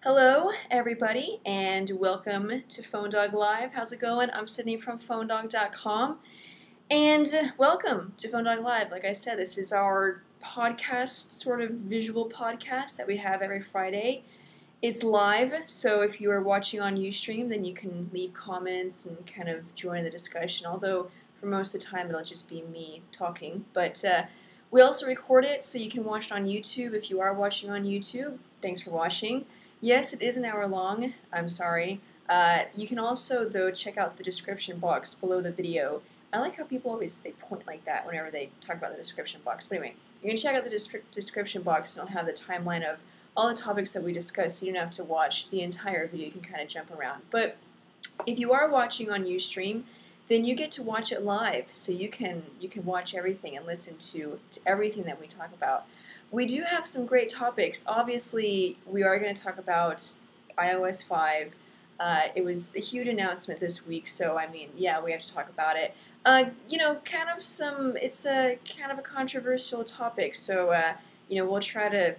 Hello, everybody, and welcome to PhoneDog Live. How's it going? I'm Sydney from PhoneDog.com, and welcome to PhoneDog Live. Like I said, this is our podcast, sort of visual podcast that we have every Friday. It's live, so if you are watching on Ustream, then you can leave comments and kind of join the discussion, although for most of the time it'll just be me talking. But we also record it, so you can watch it on YouTube if you are watching on YouTube. Thanks for watching. Yes, it is an hour long. I'm sorry. You can also, though, check out the description box below the video. I like how people always point like that whenever they talk about the description box. But anyway, you can check out the description box, and it'll have the timeline of all the topics that we discuss, so you don't have to watch the entire video. You can kind of jump around. But if you are watching on Ustream, then you get to watch it live, so you can watch everything and listen to everything that we talk about. We do have some great topics. Obviously, we are going to talk about iOS 5. It was a huge announcement this week, so I mean, yeah, we have to talk about it. It's a kind of a controversial topic, so we'll try to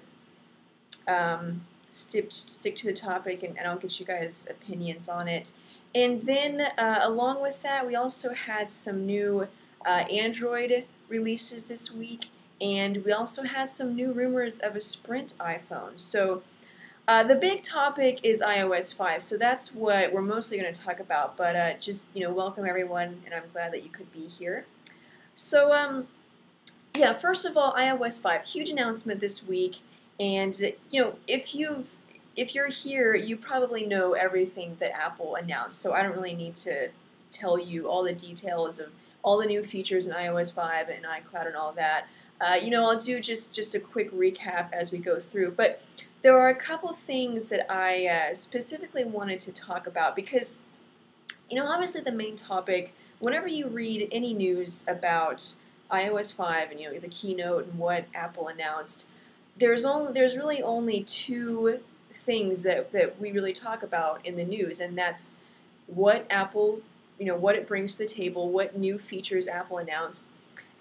stick to the topic, and I'll get you guys' opinions on it. And then, along with that, we also had some new Android releases this week. And we also had some new rumors of a Sprint iPhone. So the big topic is iOS 5. So that's what we're mostly going to talk about. But just, welcome everyone, and I'm glad that you could be here. So, yeah, first of all, iOS 5, huge announcement this week. And, if you're here, you probably know everything that Apple announced. So I don't really need to tell you all the details of all the new features in iOS 5 and iCloud and all that. I'll do just a quick recap as we go through, but there are a couple things that I specifically wanted to talk about because, obviously the main topic, whenever you read any news about iOS 5 and, the keynote and what Apple announced, there's really only two things that we really talk about in the news, and that's what Apple, what it brings to the table, what new features Apple announced,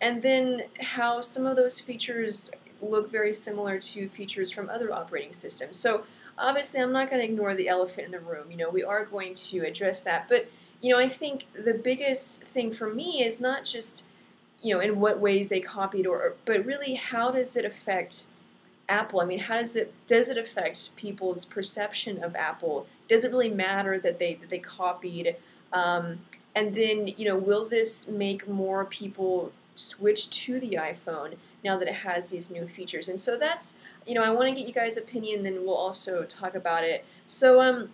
and then how some of those features look very similar to features from other operating systems. So obviously I'm not going to ignore the elephant in the room. We are going to address that. But, I think the biggest thing for me is not just, in what ways they copied, but really how does it affect Apple? I mean, does it affect people's perception of Apple? Does it really matter that they copied? And then, will this make more people switch to the iPhone now that it has these new features? And so that's, I want to get you guys' opinion, then we'll also talk about it. So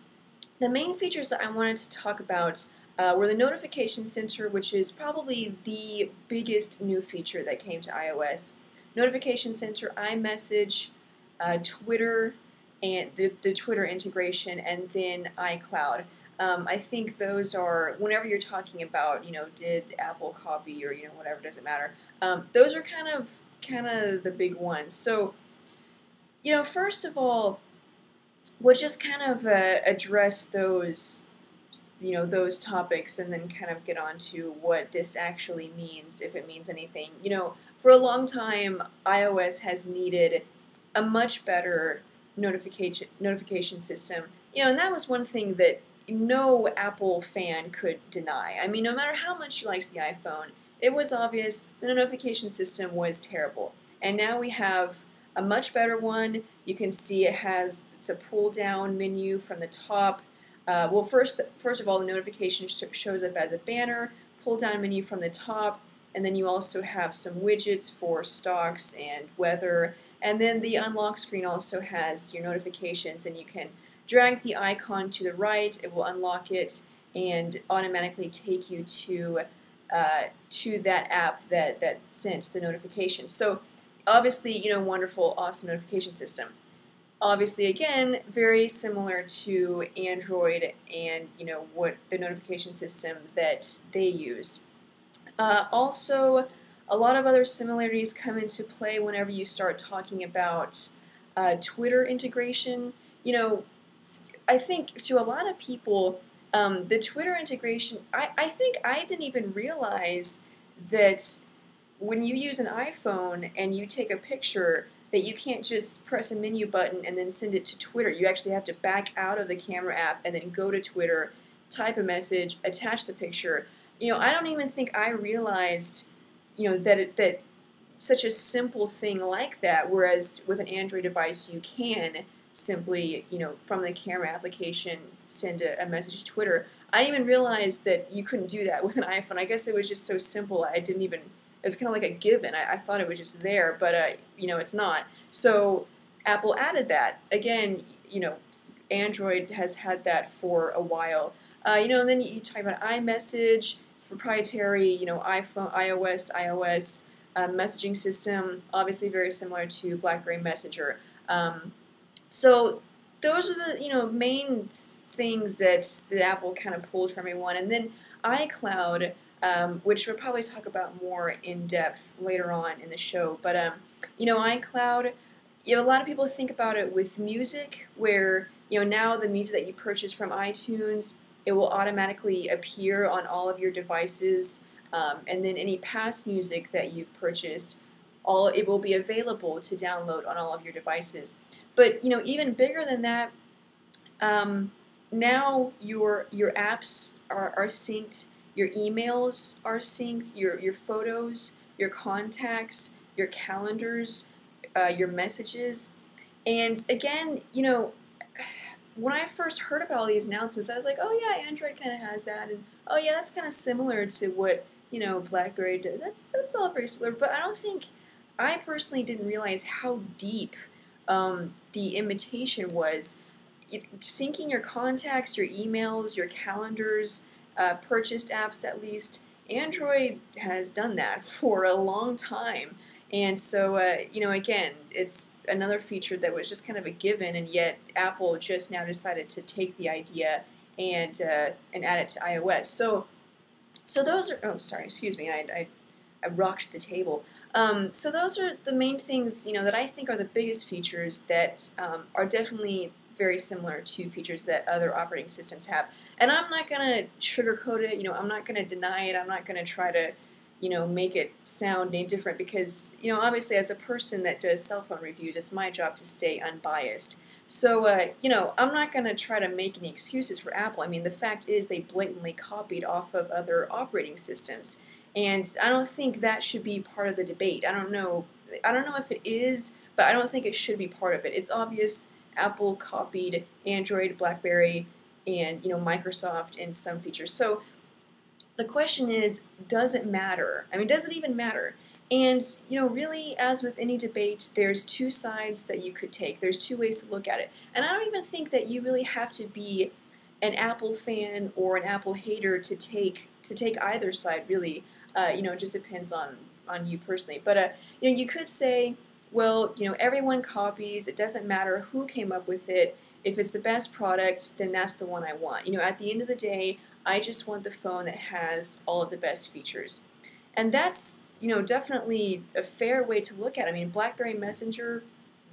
the main features that I wanted to talk about were the notification center, which is probably the biggest new feature that came to iOS. Notification center, iMessage, Twitter, and the Twitter integration, and then iCloud. I think those are, whenever you're talking about, did Apple copy or, whatever, doesn't matter. Those are kind of the big ones. So, first of all, we'll just kind of address those, those topics, and then kind of get on to what this actually means, if it means anything. For a long time, iOS has needed a much better notification system. And that was one thing that no Apple fan could deny. I mean, no matter how much you liked the iPhone, it was obvious the notification system was terrible. And now we have a much better one. You can see it's a pull-down menu from the top. Well, first of all, the notification shows up as a banner, pull-down menu from the top, and then you also have some widgets for stocks and weather. And then the unlock screen also has your notifications, and you can drag the icon to the right, it will unlock it and automatically take you to that app that sent the notification. So obviously, wonderful, awesome notification system. Obviously, again, very similar to Android and, what the notification system that they use. Also, a lot of other similarities come into play whenever you start talking about Twitter integration. I think to a lot of people, the Twitter integration, I think I didn't even realize that when you use an iPhone and you take a picture, that you can't just press a menu button and then send it to Twitter. You actually have to back out of the camera app and then go to Twitter, type a message, attach the picture. I don't even think I realized, that such a simple thing like that, whereas with an Android device you can simply, from the camera application send a message to Twitter. I didn't even realize that you couldn't do that with an iPhone. I guess it was just so simple I didn't even, it was kind of like a given. I thought it was just there, but it's not. So Apple added that. Again, Android has had that for a while. And then you talk about iMessage, proprietary, iPhone, iOS messaging system, obviously very similar to BlackBerry Messenger. So those are the main things that Apple kind of pulled from everyone. And then iCloud, which we'll probably talk about more in depth later on in the show. But iCloud, a lot of people think about it with music, where now the music that you purchase from iTunes, it will automatically appear on all of your devices, and then any past music that you've purchased, it will be available to download on all of your devices. But even bigger than that, now your apps are synced, your emails are synced, your photos, your contacts, your calendars, your messages, and again, when I first heard about all these announcements, I was like, oh yeah, Android kind of has that, and oh yeah, that's kind of similar to what BlackBerry did. That's all very similar, but I personally didn't realize how deep the imitation was. Syncing your contacts, your emails, your calendars, purchased apps at least. Android has done that for a long time. And so, again, it's another feature that was just kind of a given, and yet Apple just now decided to take the idea and add it to iOS. So those are, oh, sorry, excuse me, I rocked the table. So those are the main things, that I think are the biggest features that are definitely very similar to features that other operating systems have. And I'm not going to sugarcoat it, I'm not going to deny it, I'm not going to try to make it sound any different, because, obviously as a person that does cell phone reviews, it's my job to stay unbiased. So, I'm not going to try to make any excuses for Apple. I mean, the fact is they blatantly copied off of other operating systems, and I don't think that should be part of the debate. I don't know if it is, but I don't think it should be part of it. It's obvious Apple copied Android, BlackBerry, and, Microsoft in some features. So, the question is, does it matter? I mean, does it even matter? And, really, as with any debate, there's two sides that you could take. There's two ways to look at it. And I don't even think that you really have to be an Apple fan or an Apple hater to take either side, really. It just depends on you personally. But, you could say, well, everyone copies. It doesn't matter who came up with it. If it's the best product, then that's the one I want. At the end of the day, I just want the phone that has all of the best features. And that's, definitely a fair way to look at it. I mean, BlackBerry Messenger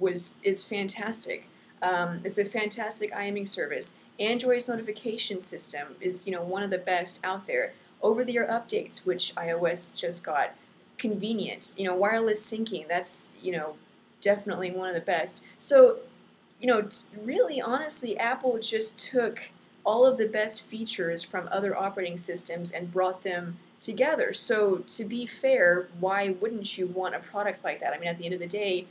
is fantastic. It's a fantastic IMing service. Android's notification system is, one of the best out there. Over-the-air updates, which iOS just got. Convenient. Wireless syncing, that's, definitely one of the best. So, really, honestly, Apple just took all of the best features from other operating systems and brought them together. So to be fair, why wouldn't you want a product like that? I mean, at the end of the day,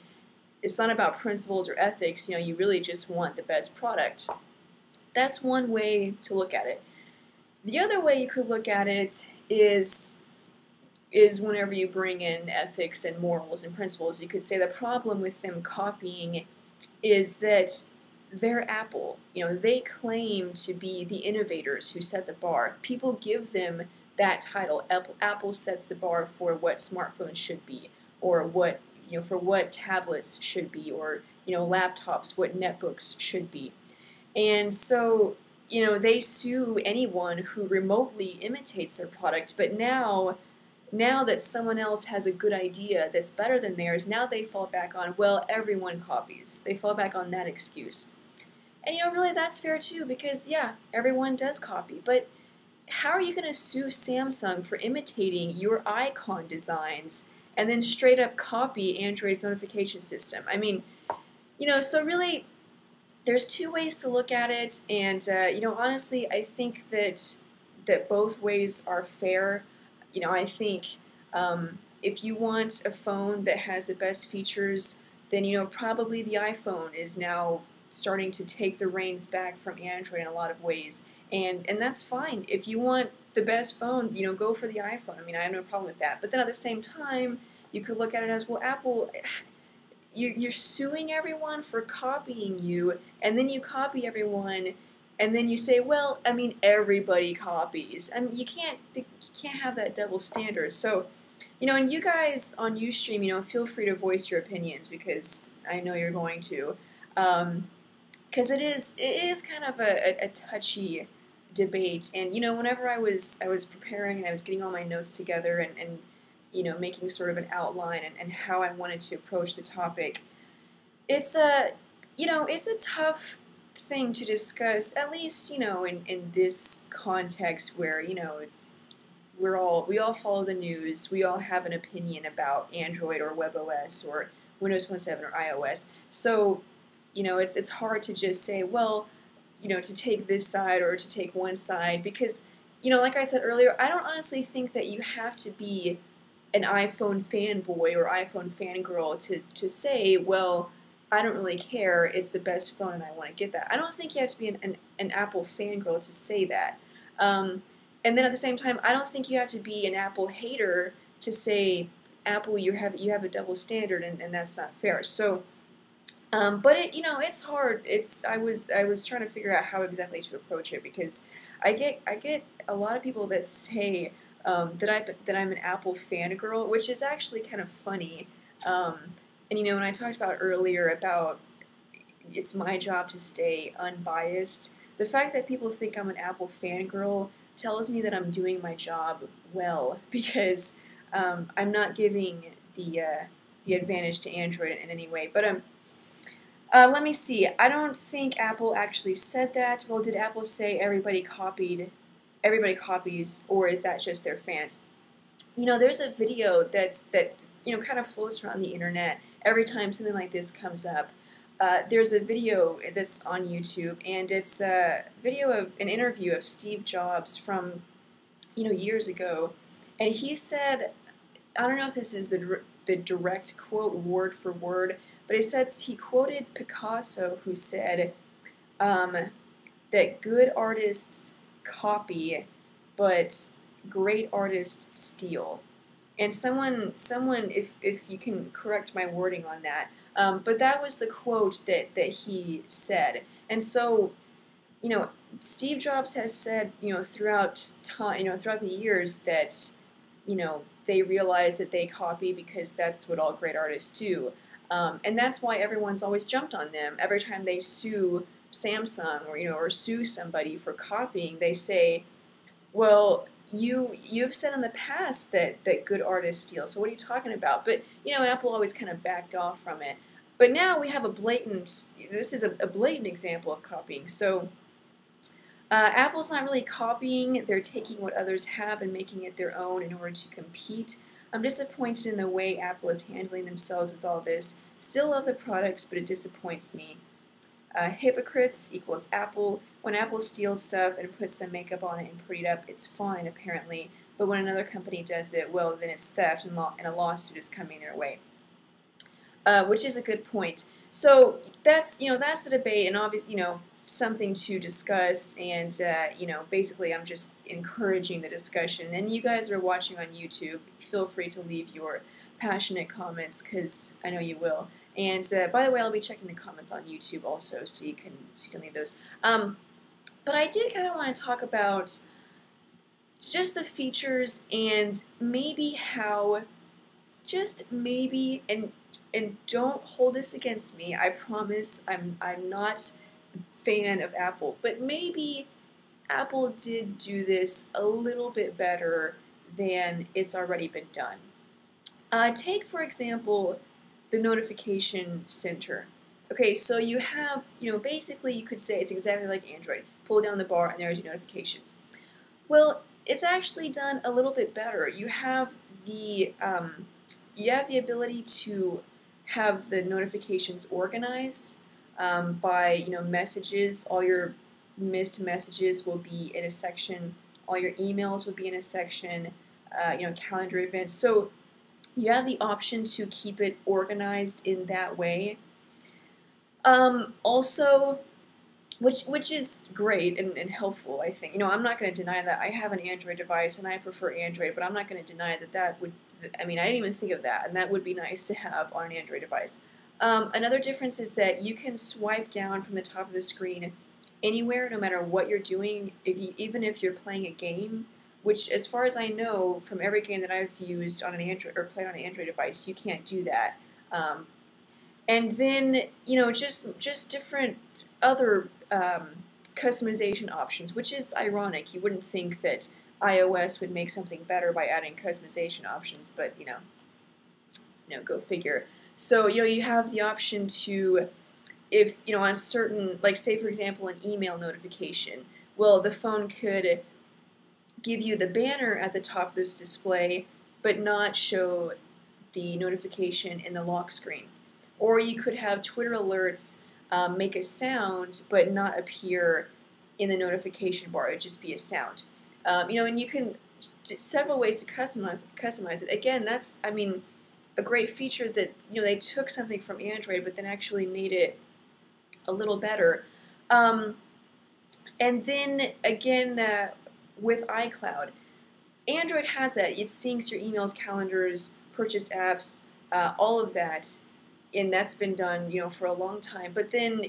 it's not about principles or ethics. You really just want the best product. That's one way to look at it. The other way you could look at it is whenever you bring in ethics and morals and principles, you could say the problem with them copying is that they're Apple. They claim to be the innovators who set the bar. People give them that title. Apple sets the bar for what smartphones should be, or what for what tablets should be, or laptops, what netbooks should be. And so they sue anyone who remotely imitates their product. But now that someone else has a good idea that's better than theirs, now they fall back on, well, everyone copies. They fall back on that excuse. And really that's fair too, because yeah, everyone does copy. But how are you going to sue Samsung for imitating your icon designs and then straight up copy Android's notification system. I mean, so really, there's two ways to look at it, and honestly, I think that both ways are fair. I think if you want a phone that has the best features, then probably the iPhone is now starting to take the reins back from Android in a lot of ways, and that's fine. If you want the best phone, go for the iPhone. I mean, I have no problem with that. But then at the same time, you could look at it as, well, Apple, you're suing everyone for copying you, and then you copy everyone, and then you say, well, I mean, everybody copies. I mean, you can't have that double standard. So, and you guys on Ustream, feel free to voice your opinions, because I know you're going to, because it is kind of a touchy debate. And whenever I was preparing and I was getting all my notes together and making sort of an outline and how I wanted to approach the topic, it's a tough thing to discuss, at least in this context where we all follow the news, we all have an opinion about Android or WebOS or Windows Phone 7 or iOS. So it's hard to just say, well, to take this side or to take one side, because like I said earlier, I don't honestly think that you have to be an iPhone fanboy or iPhone fangirl to say, well, I don't really care, it's the best phone and I want to get that. I don't think you have to be an Apple fangirl to say that. And then at the same time, I don't think you have to be an Apple hater to say, Apple, you have a double standard, and that's not fair. So, but it's hard. I was trying to figure out how exactly to approach it, because I get a lot of people that say that I'm an Apple fangirl, which is actually kind of funny. And when I talked about earlier about it's my job to stay unbiased, the fact that people think I'm an Apple fangirl tells me that I'm doing my job well, because I'm not giving the advantage to Android in any way. But let me see. I don't think Apple actually said that. Well, did Apple say everybody copies, or is that just their fans? There's a video that kind of floats around the internet every time something like this comes up. There's a video that's on YouTube, and it's a video of an interview of Steve Jobs from years ago, and he said, I don't know if this is the direct quote word for word, but he quoted Picasso, who said that good artists copy, but great artists steal. And someone, if you can correct my wording on that, but that was the quote that he said. And so, Steve Jobs has said, throughout time, throughout the years that, they realize that they copy because that's what all great artists do. And that's why everyone's always jumped on them. Every time they sue Samsung or sue somebody for copying, they say, well, you've said in the past that good artists steal, so what are you talking about? But Apple always kind of backed off from it. But now we have this is a blatant example of copying. So Apple's not really copying, they're taking what others have and making it their own in order to compete. I'm disappointed in the way Apple is handling themselves with all this. Still love the products, but it disappoints me. Hypocrites equals Apple. When Apple steals stuff and puts some makeup on it and pretty it up, it's fine, apparently. But when another company does it, well, then it's theft, and a lawsuit is coming their way. Which is a good point. So that's the debate, and obviously, something to discuss. And basically, I'm just encouraging the discussion. And you guys that are watching on YouTube, feel free to leave your passionate comments, because I know you will. And by the way, I'll be checking the comments on YouTube also, so you can leave those. But I did kind of want to talk about just the features and maybe how, just maybe, and don't hold this against me. I promise I'm not a fan of Apple, but maybe Apple did do this a little bit better than it's already been done. Take for example the notification center. Okay, so you have, basically you could say it's exactly like Android. Pull down the bar and there's your notifications. Well, it's actually done a little bit better. You have the you have the ability to have the notifications organized by, messages. All your missed messages will be in a section. All your emails will be in a section. Calendar events. So you have the option to keep it organized in that way. Also, which is great and helpful, I think. I'm not going to deny that. I have an Android device and I prefer Android, but I'm not going to deny that would, I didn't even think of that, and that would be nice to have on an Android device. Another difference is that you can swipe down from the top of the screen anywhere, no matter what you're doing, even if you're playing a game, which, as far as I know, from every game that I've used on an Android or played on an Android device, you can't do that. And then, just different other customization options, which is ironic. You wouldn't think that iOS would make something better by adding customization options, but, go figure. So, you have the option to, if, on certain, like, say, for example, an email notification, well, the phone could give you the banner at the top of this display, but not show the notification in the lock screen. Or you could have Twitter alerts make a sound, but not appear in the notification bar. It would just be a sound. And you can, several ways to customize it. Again, that's, a great feature that, they took something from Android, but then actually made it a little better. And then, again, with iCloud, Android has that. It syncs your emails, calendars, purchased apps, all of that. And that's been done, for a long time. But then,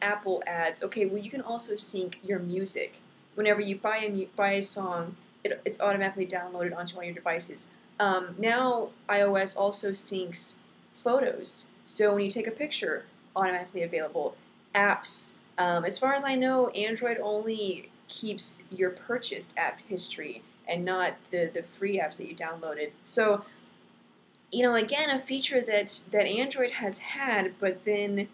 Apple adds, okay, well, you can also sync your music. Whenever you buy a song, it's automatically downloaded onto all your devices. Now, iOS also syncs photos. So when you take a picture, automatically available. Apps. As far as I know, Android only keeps your purchased app history and not the free apps that you downloaded. So, again, a feature that Android has had, but then,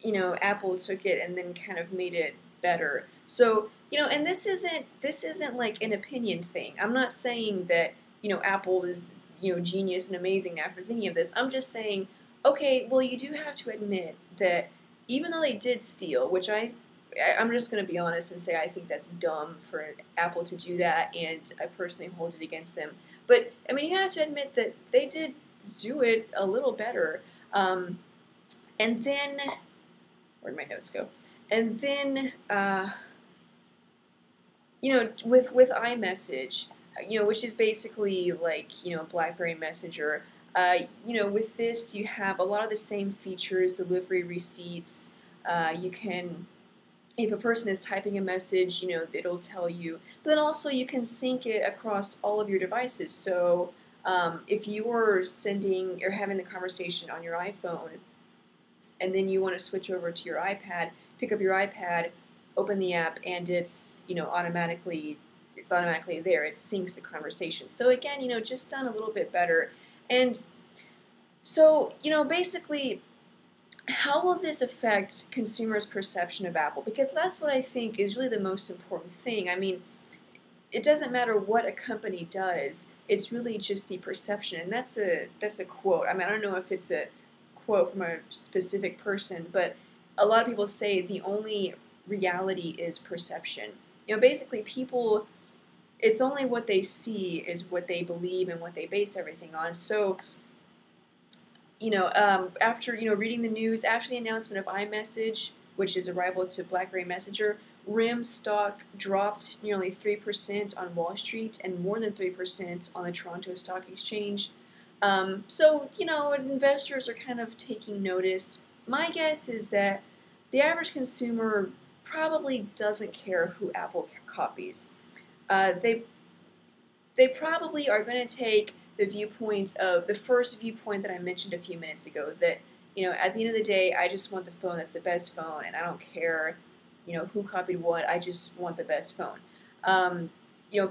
Apple took it and then kind of made it better. So, and this isn't like an opinion thing. I'm not saying that, Apple is, genius and amazing after thinking of this. I'm just saying, okay, well, you do have to admit that even though they did steal, which I'm just going to be honest and say I think that's dumb for Apple to do that, and I personally hold it against them. But, you have to admit that they did do it a little better. And then, where'd my notes go? And then, with iMessage, which is basically like, BlackBerry Messenger, with this you have a lot of the same features, delivery receipts. You can, if a person is typing a message, it'll tell you. But then also you can sync it across all of your devices. So if you were sending or having the conversation on your iPhone, and then you want to switch over to your iPad, pick up your iPad, open the app, and it's automatically there. It syncs the conversation. So again, just done a little bit better. And so basically, how will this affect consumers' perception of Apple? Because that's what I think is really the most important thing. It doesn't matter what a company does. It's really just the perception, and that's a quote. I don't know if it's a quote from a specific person, but a lot of people say the only reality is perception. Basically, people, it's only what they see is what they believe and what they base everything on. So, after, reading the news, after the announcement of iMessage, which is a rival to BlackBerry Messenger, RIM stock dropped nearly 3% on Wall Street and more than 3% on the Toronto Stock Exchange. So, investors are kind of taking notice. My guess is that the average consumer probably doesn't care who Apple copies. They probably are going to take the viewpoint of the first viewpoint that I mentioned a few minutes ago, that, at the end of the day, I just want the phone that's the best phone, and I don't care, who copied what, I just want the best phone.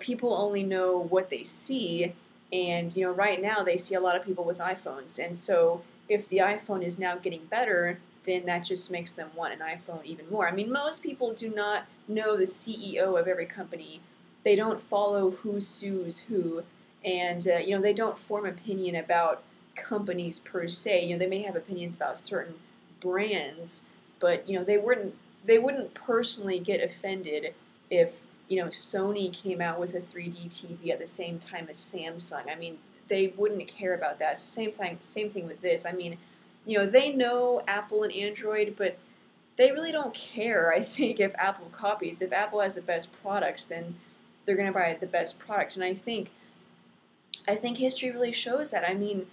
People only know what they see, and, right now they see a lot of people with iPhones, and so if the iPhone is now getting better, then that just makes them want an iPhone even more. Most people do not know the CEO of every company. They don't follow who sues who, and you know, they don't form opinion about companies per se. You know, they may have opinions about certain brands, but you know, they wouldn't personally get offended if, you know, Sony came out with a 3D TV at the same time as Samsung. I mean, they wouldn't care about that. It's the same thing with this. I mean, you know, they know Apple and Android, but they really don't care, I think, if Apple copies. If Apple has the best product, then they're going to buy the best product. And I think history really shows that. I mean,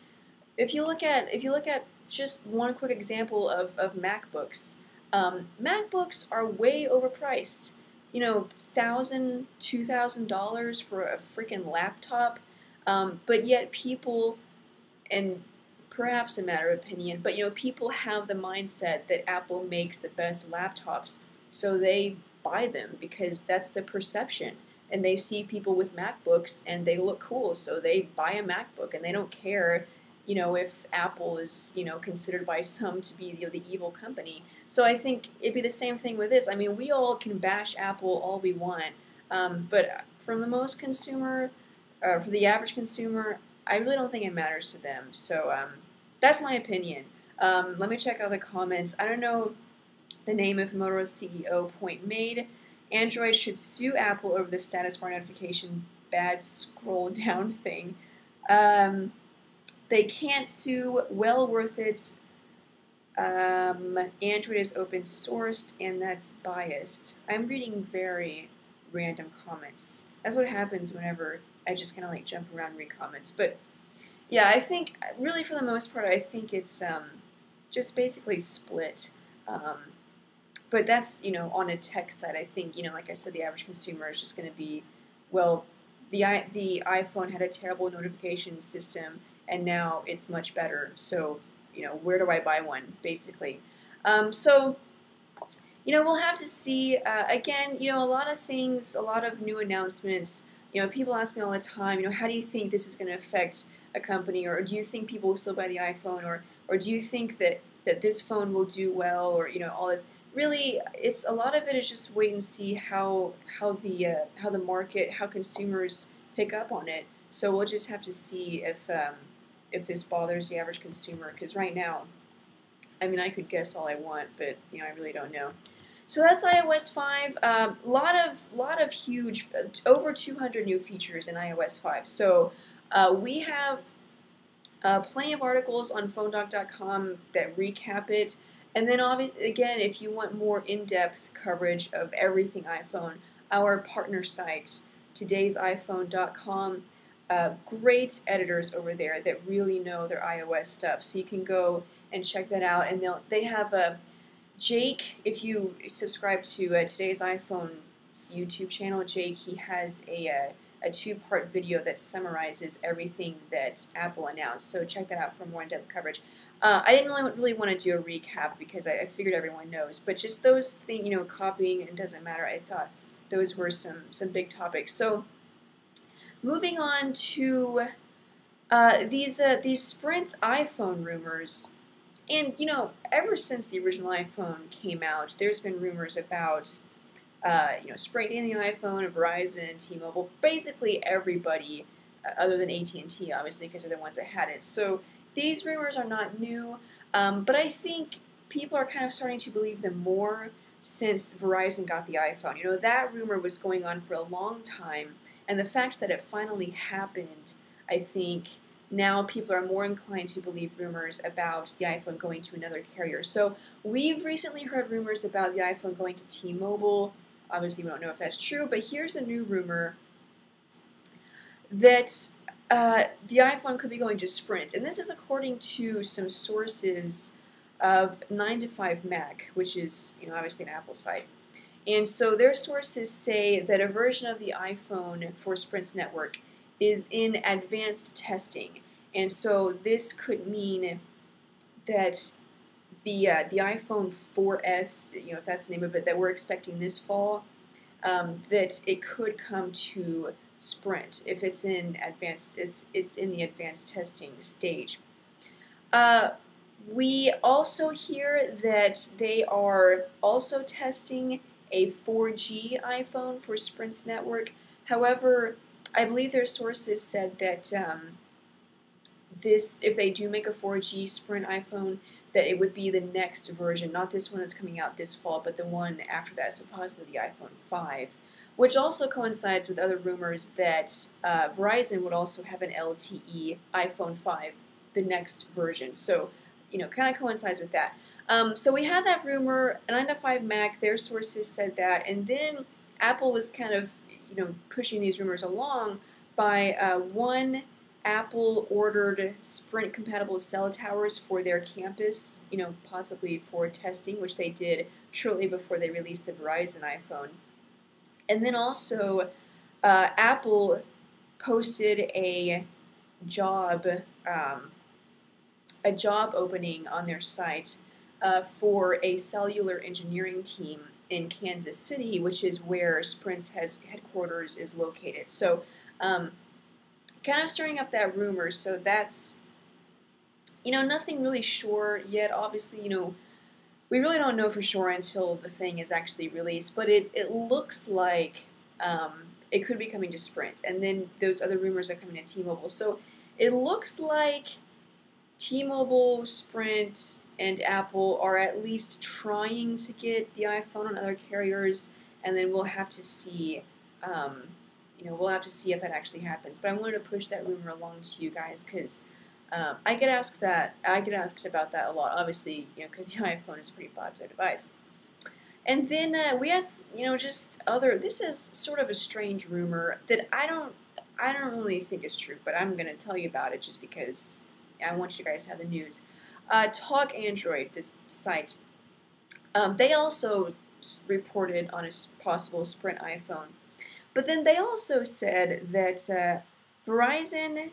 if you look at just one quick example of MacBooks, MacBooks are way overpriced. You know, $1,000, $2,000 for a freaking laptop, but yet people, and perhaps a matter of opinion, but you know, people have the mindset that Apple makes the best laptops, so they buy them because that's the perception. And they see people with MacBooks and they look cool, so they buy a MacBook, and they don't care, you know, if Apple is, you know, considered by some to be, you know, the evil company. So I think it'd be the same thing with this. I mean, we all can bash Apple all we want, but from the most consumer, for the average consumer, I really don't think it matters to them. So that's my opinion. Let me check out the comments. I don't know the name of the Motorola CEO. Point made. Android should sue Apple over the status bar notification bad scroll down thing. They can't sue. Well worth it. Android is open sourced and that's biased. I'm reading very random comments. That's what happens whenever I just kind of like jump around and read comments. But yeah, I think really for the most part, I think it's just basically split. But that's, you know, on a tech side. I think, you know, like I said, the average consumer is just going to be, well, the iPhone had a terrible notification system, and now it's much better. So, you know, where do I buy one, basically? So, you know, we'll have to see. Again, you know, a lot of things, a lot of new announcements. You know, people ask me all the time, you know, how do you think this is going to affect a company, or do you think people will still buy the iPhone, or do you think that this phone will do well, or, you know, all this. Really, it's a lot of it is just wait and see how the market, how consumers pick up on it. So we'll just have to see if this bothers the average consumer. Because right now, I mean, I could guess all I want, but you know, I really don't know. So that's iOS 5. Lot of huge, over 200 new features in iOS 5. So we have plenty of articles on PhoneDog.com that recap it. And then, again, if you want more in-depth coverage of everything iPhone, our partner site, today'siphone.com, great editors over there that really know their iOS stuff. So you can go and check that out. And they have Jake, if you subscribe to Today's iPhone's YouTube channel, Jake, he has a 2-part video that summarizes everything that Apple announced. So check that out for more in-depth coverage. I didn't really want to do a recap because I figured everyone knows, but just those things, you know, copying, it doesn't matter. I thought those were some big topics. So moving on to these Sprint iPhone rumors, and you know, ever since the original iPhone came out, there's been rumors about you know, Sprint in the iPhone, Verizon, T-Mobile, basically everybody other than AT&T, obviously, because they're the ones that had it. So these rumors are not new, but I think people are kind of starting to believe them more since Verizon got the iPhone. You know, that rumor was going on for a long time, and the fact that it finally happened, I think now people are more inclined to believe rumors about the iPhone going to another carrier. So we've recently heard rumors about the iPhone going to T-Mobile. Obviously, we don't know if that's true, but here's a new rumor that the iPhone could be going to Sprint, and this is according to some sources of 9to5Mac, which is, you know, obviously an Apple site. And so their sources say that a version of the iPhone for Sprint's network is in advanced testing, and so this could mean that the iPhone 4S, you know, if that's the name of it, that we're expecting this fall, that it could come to Sprint if it's in the advanced testing stage. We also hear that they are also testing a 4G iPhone for Sprint's network. However, I believe their sources said that this, if they do make a 4G Sprint iPhone, that it would be the next version, not this one that's coming out this fall, but the one after that, so possibly the iPhone 5, which also coincides with other rumors that Verizon would also have an LTE iPhone 5, the next version. So, kind of coincides with that. So we had that rumor, 9to5Mac, their sources said that, and then Apple was kind of, pushing these rumors along by one Apple ordered Sprint-compatible cell towers for their campus, possibly for testing, which they did shortly before they released the Verizon iPhone. And then also, Apple posted a job opening on their site for a cellular engineering team in Kansas City, which is where Sprint's headquarters is located. So, kind of stirring up that rumor, so that's, nothing really sure yet. Obviously, we really don't know for sure until the thing is actually released, but it looks like it could be coming to Sprint, and then those other rumors are coming to T-Mobile. So it looks like T-Mobile, Sprint, and Apple are at least trying to get the iPhone on other carriers, and then we'll have to see. We'll have to see if that actually happens. But I wanted to push that rumor along to you guys because I get asked about that a lot. Obviously, because the iPhone is a pretty popular device. And then we had, just other. This is sort of a strange rumor that I don't really think is true, but I'm gonna tell you about it just because I want you guys to have the news. Talk Android, this site, they also reported on a possible Sprint iPhone. But then they also said that Verizon,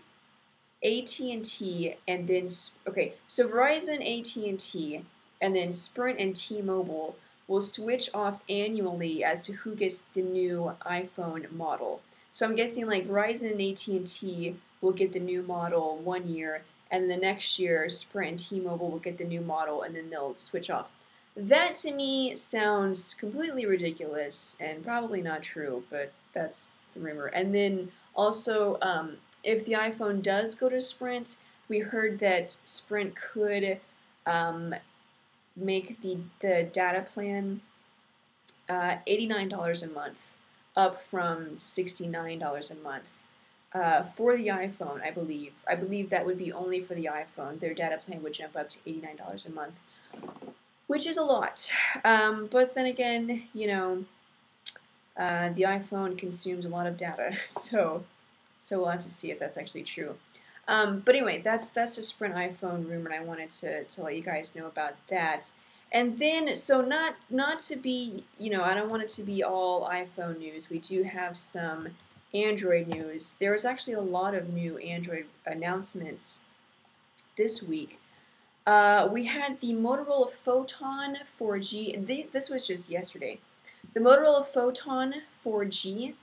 AT&T, and then, so Verizon, AT&T, and then Sprint and T-Mobile will switch off annually as to who gets the new iPhone model. So I'm guessing like Verizon and AT&T will get the new model 1 year, and the next year Sprint and T-Mobile will get the new model, and then they'll switch off. That to me sounds completely ridiculous and probably not true, but that's the rumor. And then also, if the iPhone does go to Sprint, we heard that Sprint could make the data plan $89 a month, up from $69 a month for the iPhone, I believe. I believe that would be only for the iPhone. Their data plan would jump up to $89 a month, which is a lot. But then again, the iPhone consumes a lot of data, so we'll have to see if that's actually true. But anyway, that's the Sprint iPhone rumor, and I wanted to let you guys know about that. And then, so not to be, I don't want it to be all iPhone news. We do have some Android news. There was actually a lot of new Android announcements this week. We had the Motorola Photon 4G. This was just yesterday. The Motorola Photon 4G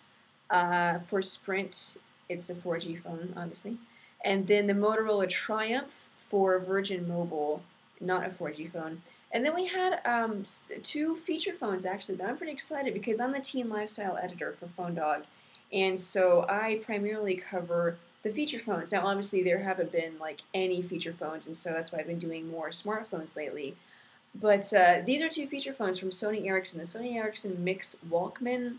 for Sprint. It's a 4G phone, obviously. And then the Motorola Triumph for Virgin Mobile, not a 4G phone. And then we had 2 feature phones, actually, that I'm pretty excited because I'm the teen lifestyle editor for PhoneDog. And so I primarily cover the feature phones. Now, obviously, there haven't been like any feature phones, and so that's why I've been doing more smartphones lately. But these are 2 feature phones from Sony Ericsson, the Sony Ericsson Mix Walkman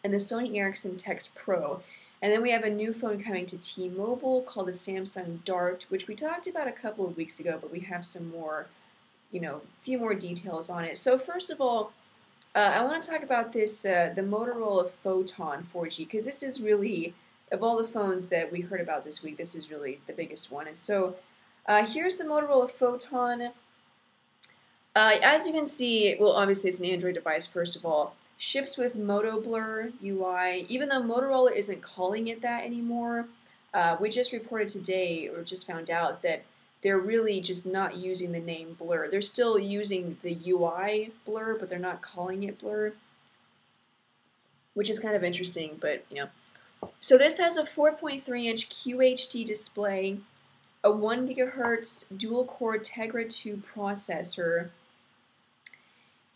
and the Sony Ericsson Txt Pro. And then we have a new phone coming to T-Mobile called the Samsung Dart, which we talked about a couple of weeks ago, but we have some more, a few more details on it. So first of all, I want to talk about this, the Motorola Photon 4G, because this is really, of all the phones that we heard about this week, this is really the biggest one. And so here's the Motorola Photon. As you can see, well, obviously it's an Android device, first of all. Ships with Moto Blur UI, even though Motorola isn't calling it that anymore. We just reported today, or just found out, that they're really just not using the name Blur. They're still using the UI Blur, but they're not calling it Blur, which is kind of interesting, but, So this has a 4.3-inch QHD display, a 1 GHz dual-core Tegra 2 processor,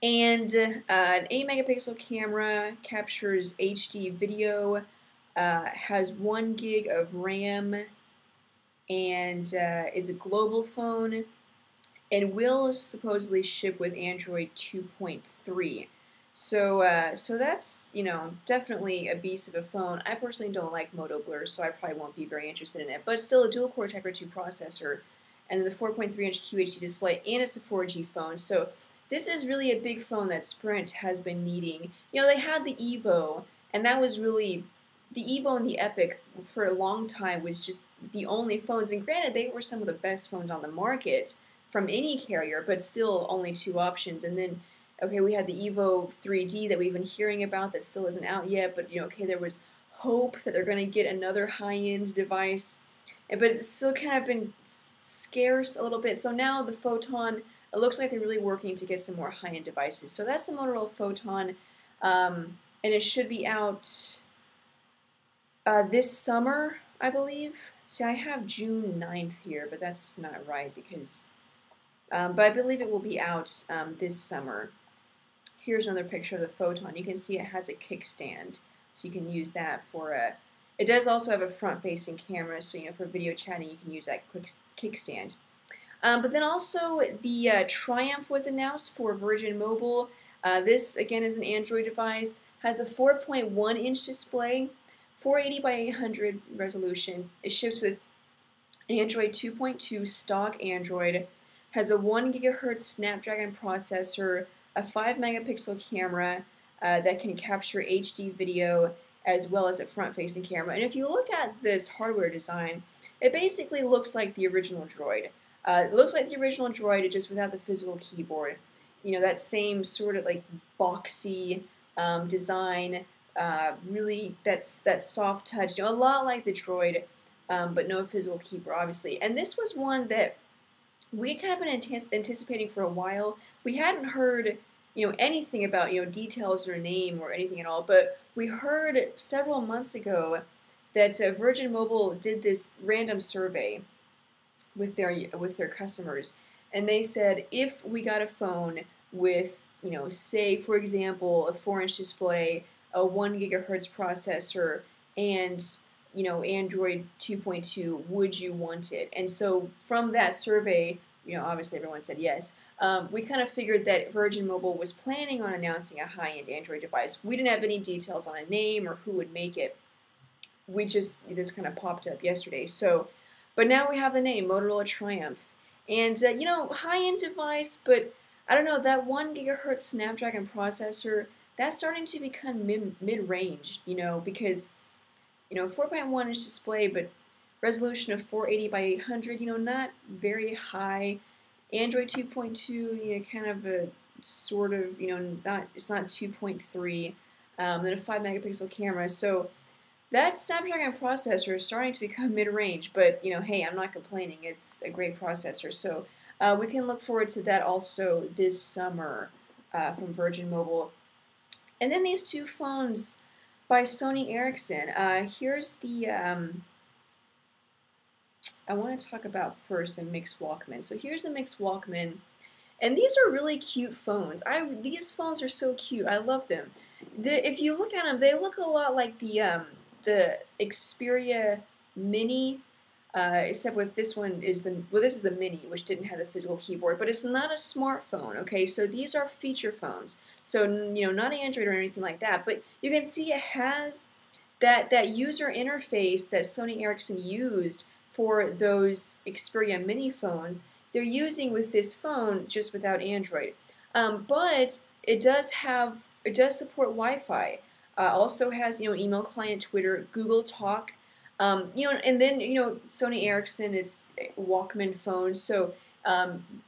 and an 8-megapixel camera, captures HD video, has 1 gig of RAM, and is a global phone, and will supposedly ship with Android 2.3. So that's, definitely a beast of a phone. I personally don't like Moto Blur, so I probably won't be very interested in it. But still, a dual-core Tegra 2 processor, and the 4.3-inch QHD display, and it's a 4G phone. So this is really a big phone that Sprint has been needing. They had the Evo, and that was really the Evo and the Epic for a long time was just the only phones. And granted, they were some of the best phones on the market from any carrier, but still only 2 options. And then, okay, we had the Evo 3D that we've been hearing about that still isn't out yet, but okay, there was hope that they're going to get another high-end device, but it's still kind of been scarce a little bit. So now the Photon, it looks like they're really working to get some more high-end devices. So that's the Motorola Photon, and it should be out this summer, I believe. See, I have June 9th here, but that's not right because, but I believe it will be out this summer. Here's another picture of the Photon. You can see it has a kickstand, so you can use that for a. It does also have a front-facing camera, so for video chatting you can use that quick kickstand. But then also the Triumph was announced for Virgin Mobile. This again is an Android device. Has a 4.1-inch display, 480 by 800 resolution. It ships with Android 2.2 stock Android. Has a 1 GHz Snapdragon processor, a 5-megapixel camera that can capture HD video, as well as a front-facing camera. And if you look at this hardware design, it basically looks like the original Droid. It looks like the original Droid, just without the physical keyboard. That same sort of like boxy design, really that soft touch. A lot like the Droid, but no physical keyboard, obviously. And this was one that we had kind of been anticipating for a while. We hadn't heard, anything about, details or name or anything at all. But we heard several months ago that Virgin Mobile did this random survey with their customers, and they said if we got a phone with, say for example, a 4-inch display, a 1 GHz processor, and Android 2.2, would you want it? And so from that survey, obviously everyone said yes. We kind of figured that Virgin Mobile was planning on announcing a high-end Android device. We didn't have any details on a name or who would make it. This kind of popped up yesterday. So, but now we have the name, Motorola Triumph. And, high-end device, but I don't know, that 1 GHz Snapdragon processor, that's starting to become mid-range, because, 4.1-inch display, but resolution of 480 by 800, not very high. Android 2.2, kind of a sort of, it's not 2.3. Then a 5-megapixel camera. So that Snapdragon processor is starting to become mid-range, but, hey, I'm not complaining. It's a great processor. So we can look forward to that also this summer from Virgin Mobile. And then these 2 phones by Sony Ericsson. Here's the, I want to talk about first the Mix Walkman. So here's the Mix Walkman. And these are really cute phones. These phones are so cute. I love them. If you look at them, they look a lot like the Xperia Mini, except with this one is this is the Mini, which didn't have the physical keyboard, but it's not a smartphone. Okay, so these are feature phones. So not Android or anything like that. But you can see it has that user interface that Sony Ericsson used for those Xperia Mini phones. They're using with this phone just without Android, but it does support Wi-Fi. Also has email client, Twitter, Google Talk, and then Sony Ericsson, it's Walkman phone, so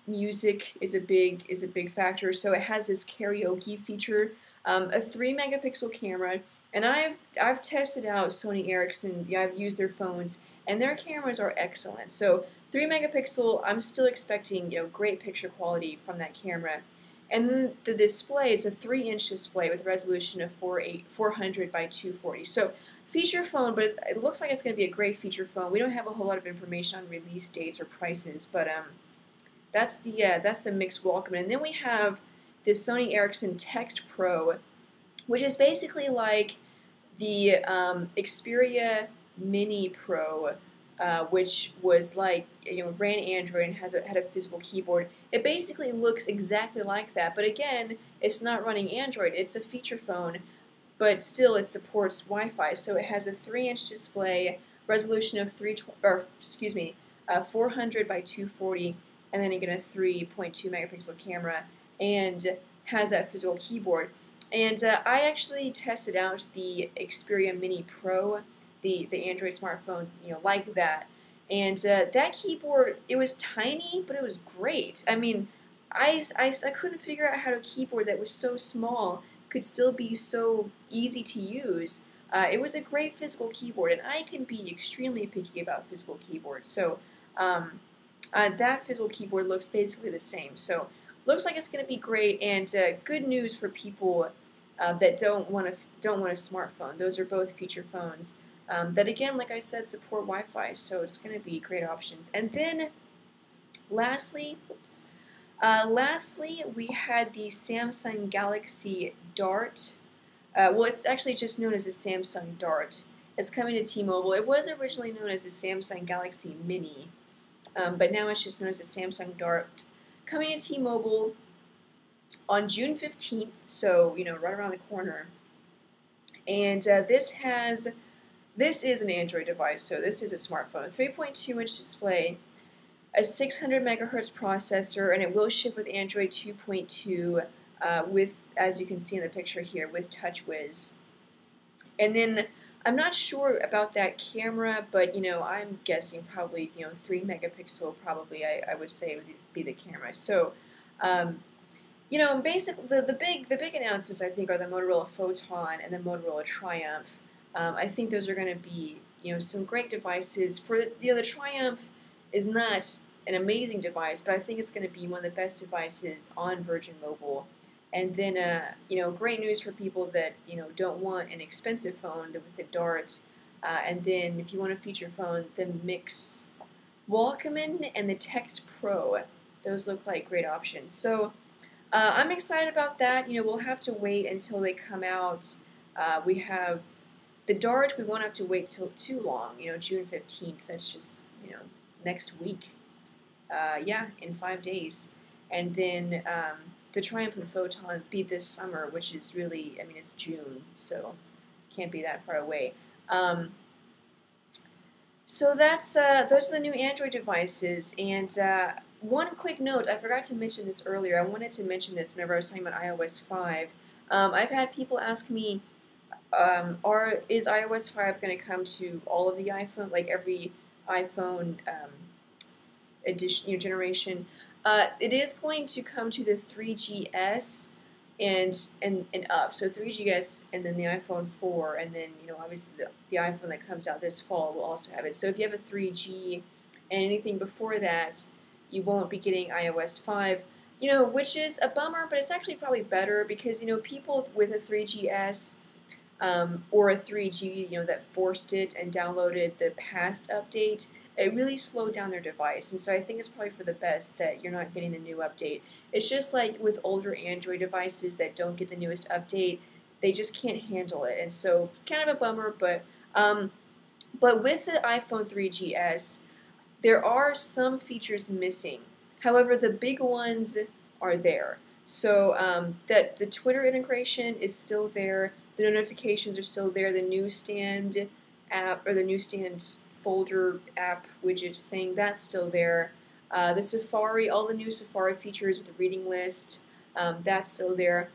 music is a big factor. So it has this karaoke feature, a 3-megapixel camera, and I've tested out Sony Ericsson. I've used their phones, and their cameras are excellent. So 3-megapixel, I'm still expecting great picture quality from that camera. And then the display is a 3-inch display with a resolution of 400 by 240. So feature phone, but it looks like it's going to be a great feature phone. We don't have a whole lot of information on release dates or prices, but that's the Mix Walkman. And then we have the Sony Ericsson Txt Pro, which is basically like the Xperia Mini Pro, which was like, ran Android and had a physical keyboard. It basically looks exactly like that, but again, it's not running Android. It's a feature phone, but still it supports Wi-Fi. So it has a 3-inch display, resolution of 400 by 240, and then again a 3.2 megapixel camera, and has that physical keyboard. And I actually tested out the Xperia Mini Pro, the Android smartphone, like that. And that keyboard, it was tiny, but it was great. I mean, I couldn't figure out how a keyboard that was so small could still be so easy to use. It was a great physical keyboard, and I can be extremely picky about physical keyboards. So that physical keyboard looks basically the same. So looks like it's going to be great, and good news for people that don't want a smartphone. Those are both feature phones that, again, like I said, support Wi-Fi. So it's going to be great options. And then, lastly, we had the Samsung Galaxy Dart. Well, it's actually just known as the Samsung Dart. It's coming to T-Mobile. It was originally known as the Samsung Galaxy Mini, but now it's just known as the Samsung Dart. Coming to T-Mobile on June 15th, so, right around the corner. And this is an Android device, so this is a smartphone. A 3.2-inch display, a 600 megahertz processor, and it will ship with Android 2.2 with, as you can see in the picture here, with TouchWiz. And then I'm not sure about that camera, but I'm guessing probably 3 megapixel probably I would say would be the camera. So basically the big announcements I think are the Motorola Photon and the Motorola Triumph. I think those are going to be some great devices. For the Triumph is not an amazing device, but I think it's going to be one of the best devices on Virgin Mobile. And then, great news for people that, don't want an expensive phone with the Dart. And then, if you want a feature phone, the Mix Walkman and the Txt Pro. Those look like great options. So, I'm excited about that. We'll have to wait until they come out. We have the Dart. We won't have to wait too long. June 15th. That's just, next week. Yeah, in 5 days. And then, the Triumph and Photon be this summer, which is really, it's June, so can't be that far away. So those are the new Android devices. And one quick note, I forgot to mention this earlier. I wanted to mention this whenever I was talking about iOS 5. I've had people ask me, is iOS 5 going to come to all of the iPhone, like every iPhone edition, generation? It is going to come to the 3GS and up. So 3GS and then the iPhone 4, and then obviously the iPhone that comes out this fall will also have it. So if you have a 3G and anything before that, you won't be getting iOS 5. Which is a bummer, but it's actually probably better because people with a 3GS or a 3G that forced it and downloaded the past update, it really slowed down their device, and so I think it's probably for the best that you're not getting the new update. It's just like with older Android devices that don't get the newest update, they just can't handle it, and so kind of a bummer, but with the iPhone 3GS, there are some features missing. However, the big ones are there. So that the Twitter integration is still there, the notifications are still there, the newsstand app, or the newsstand folder app widget thing, that's still there. The Safari, all the new Safari features with the reading list, that's still there.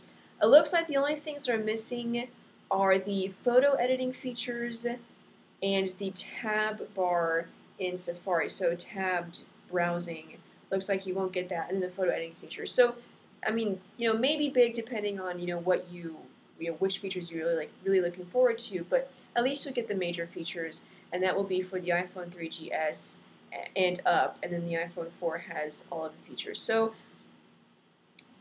It looks like the only things that are missing are the photo editing features and the tab bar in Safari, so tabbed browsing. Looks like you won't get that, and then the photo editing features. So, maybe big depending on, what which features you're really looking forward to, but at least you'll get the major features. And that will be for the iPhone 3GS and up, and then the iPhone 4 has all of the features. So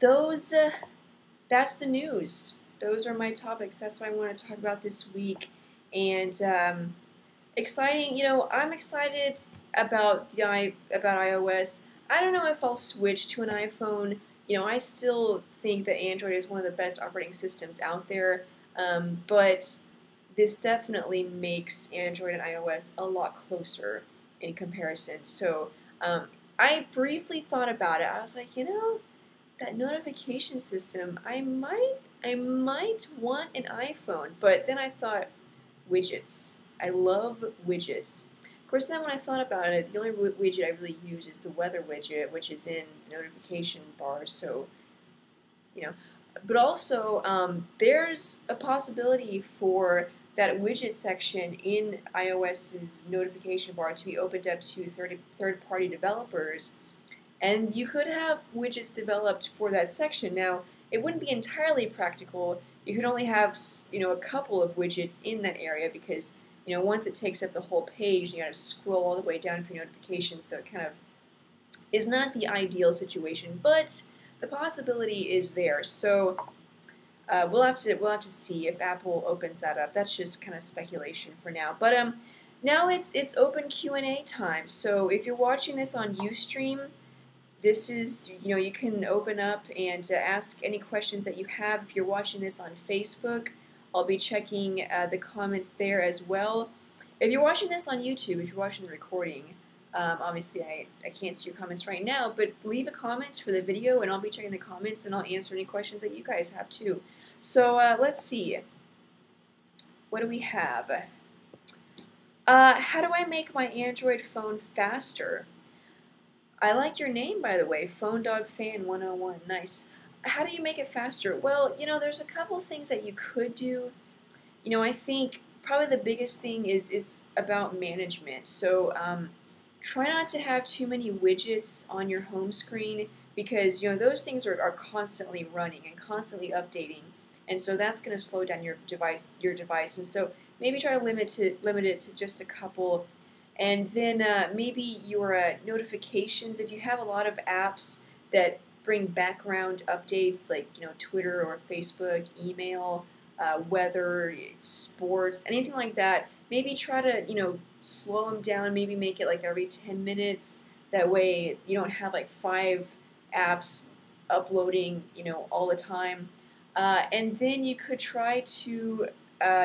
that's the news. Those are my topics. That's what I want to talk about this week. And exciting, I'm excited about about iOS. I don't know if I'll switch to an iPhone. I still think that Android is one of the best operating systems out there, but this definitely makes Android and iOS a lot closer in comparison. So I briefly thought about it. I was like, that notification system, I might want an iPhone, but then I thought, widgets. I love widgets. Of course, then when I thought about it, the only widget I really use is the weather widget, which is in the notification bar. So, but also there's a possibility for that widget section in iOS's notification bar to be opened up to third-party developers, and you could have widgets developed for that section. Now, it wouldn't be entirely practical. You could only have, a couple of widgets in that area because, once it takes up the whole page, you got to scroll all the way down for notifications, so it kind of is not the ideal situation, but the possibility is there. So we'll have to see if Apple opens that up. That's just kind of speculation for now. But now it's open Q&A time. So if you're watching this on Ustream, this is, you can open up and ask any questions that you have. If you're watching this on Facebook, I'll be checking the comments there as well. If you're watching this on YouTube, if you're watching the recording, obviously I can't see your comments right now, but leave a comment for the video and I'll be checking the comments and I'll answer any questions that you guys have too. So let's see. What do we have? How do I make my Android phone faster? I like your name, by the way, PhoneDog Fan 101. Nice. How do you make it faster? Well, there's a couple things that you could do. I think probably the biggest thing is about management. So try not to have too many widgets on your home screen because, those things are constantly running and constantly updating. And so that's going to slow down your device. And so maybe try to limit it to just a couple. And then maybe your notifications, if you have a lot of apps that bring background updates like Twitter or Facebook, email, weather, sports, anything like that, maybe try to slow them down, maybe make it like every 10 minutes. That way you don't have like 5 apps uploading all the time. And then you could try to